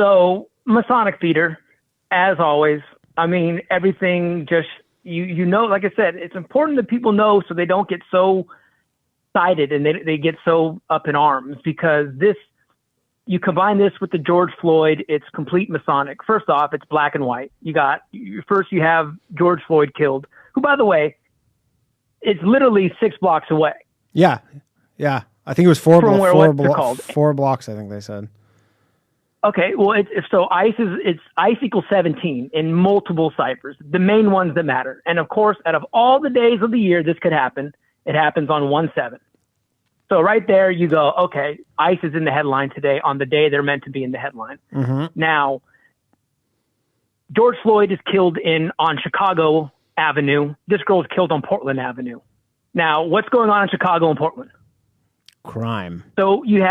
So Masonic theater, as always. I mean, everything just, you know, like I said, it's important that people know so they don't get so excited and they get so up in arms, because you combine this with the George Floyd, it's complete Masonic. First off, it's black and white. You have George Floyd killed, who, by the way, it's literally 6 blocks away. Yeah. Yeah. I think it was four blocks, I think they said. Okay, well, so ICE equals 17 in multiple ciphers, the main ones that matter. And of course, out of all the days of the year this could happen, it happens on 1/7. So right there you go, okay, ICE is in the headline today on the day they're meant to be in the headline. Mm-hmm. Now, George Floyd is killed on Chicago Avenue. This girl is killed on Portland Avenue. Now, what's going on in Chicago and Portland? Crime. So you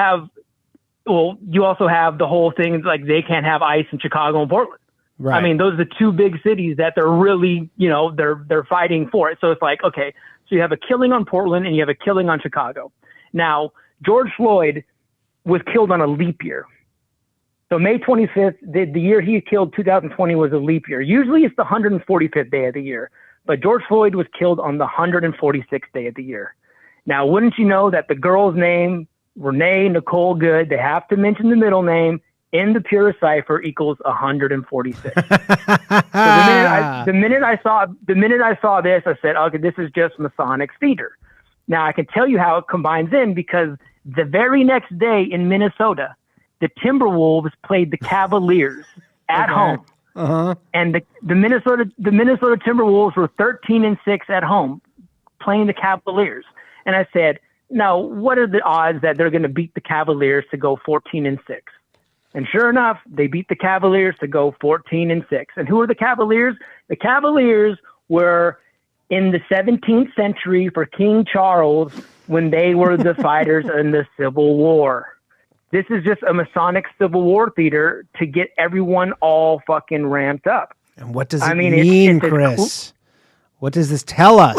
also have the whole thing, like they can't have ICE in Chicago and Portland. Right. I mean, those are the 2 big cities that they're really, they're fighting for it. So it's like, okay, so you have a killing on Portland and you have a killing on Chicago. Now, George Floyd was killed on a leap year. So May 25th, the year he killed, 2020, was a leap year. Usually it's the 145th day of the year, but George Floyd was killed on the 146th day of the year. Now, wouldn't you know that the girl's name, Renee Nicole Good, they have to mention the middle name in the pure cipher, equals 146. So the minute I saw this, I said, okay, this is just Masonic theater. Now I can tell you how it combines in, because the very next day in Minnesota, the Timberwolves played the Cavaliers at home. Uh-huh. And the Minnesota Timberwolves were 13-6 at home playing the Cavaliers. And I said, now, what are the odds that they're going to beat the Cavaliers to go 14-6? And sure enough, they beat the Cavaliers to go 14-6. And who are the Cavaliers? The Cavaliers were in the 17th century for King Charles, when they were the fighters in the Civil War. This is just a Masonic Civil War theater to get everyone all fucking ramped up. And what does it mean, Chris? What does this tell us?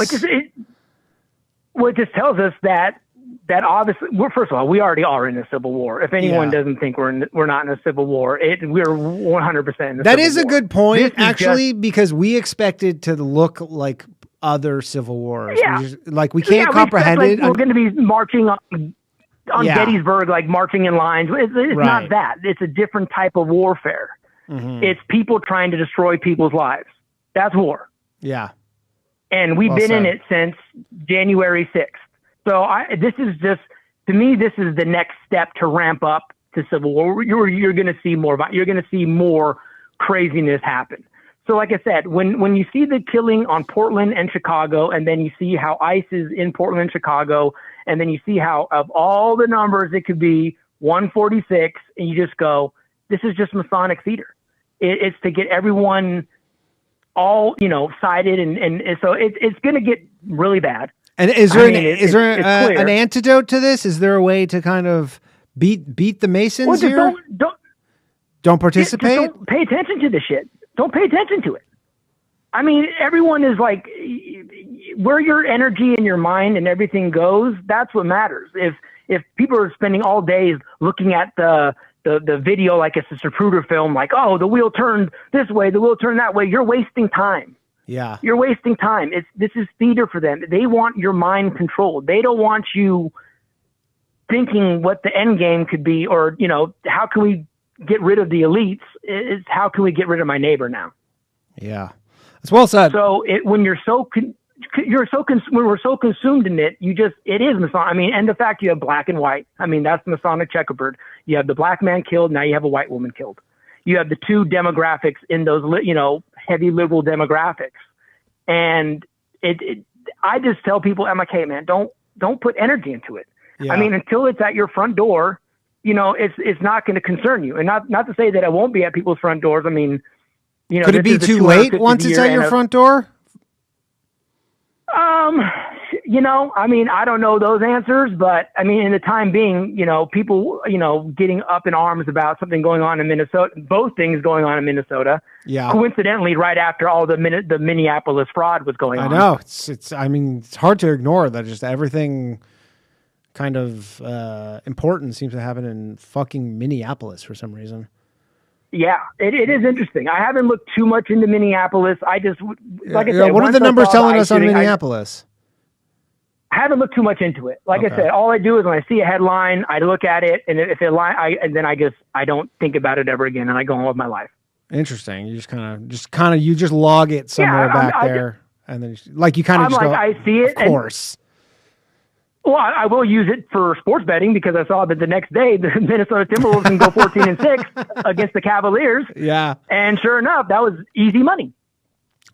Well, it just tells us that obviously, first of all, we already are in a civil war. If anyone doesn't think we're not in a civil war, we're 100% in a That civil is a war. good point, actually, because we expect it to look like other civil wars. Yeah. We can't comprehend it. We're going to be marching on Gettysburg, like marching in lines. It's not that. It's a different type of warfare. Mm-hmm. It's people trying to destroy people's lives. That's war. Yeah. And we've been in it since January 6th. So this is just, to me, this is the next step to ramp up to civil war. You're going to see more. You're going to see more craziness happen. So like I said, when you see the killing on Portland and Chicago, and then you see how ICE is in Portland and Chicago, and then you see how of all the numbers it could be 146, and you just go, this is just Masonic theater. It's to get everyone all, sided, and so it's going to get really bad. And is there an antidote to this? Is there a way to kind of beat the Masons here? Don't participate? Don't pay attention to the shit. Don't pay attention to it. I mean, everyone is like, where your energy and your mind and everything goes, that's what matters. If people are spending all days looking at the video like it's a Zapruder film, like, oh, the wheel turned this way, the wheel turned that way, you're wasting time. Yeah. You're wasting time. This is theater for them. They want your mind controlled. They don't want you thinking what the end game could be, or, how can we get rid of the elites? It's how can we get rid of my neighbor now? Yeah. That's well said. So when we're so consumed in it, it is Masonic. I mean, and the fact you have black and white. I mean, that's Masonic checkerboard. You have the black man killed. Now you have a white woman killed. You have the 2 demographics in those, heavy liberal demographics. And I just tell people, I'm like, hey man, don't put energy into it. Yeah. I mean, until it's at your front door, it's not going to concern you. And not to say that it won't be at people's front doors. I mean, could it be too late once it's at your front door? I mean, I don't know those answers, but I mean, in the time being, people, getting up in arms about something going on in Minnesota, both things going on in Minnesota. Yeah. Coincidentally, right after all the Minneapolis fraud was going on. I know it's hard to ignore that. Just everything kind of important seems to happen in fucking Minneapolis for some reason. Yeah, it is interesting. I haven't looked too much into Minneapolis. I just, like I said, what are the numbers telling us on Minneapolis? I haven't looked too much into it. Like I said, all I do is when I see a headline, I look at it, and if it and then I don't think about it ever again, and I go on with my life. Interesting. You just log it somewhere back there, and then you kind of I see it. Of course. Well, I will use it for sports betting because I saw that the next day the Minnesota Timberwolves can go 14-6 against the Cavaliers. Yeah. And sure enough, that was easy money.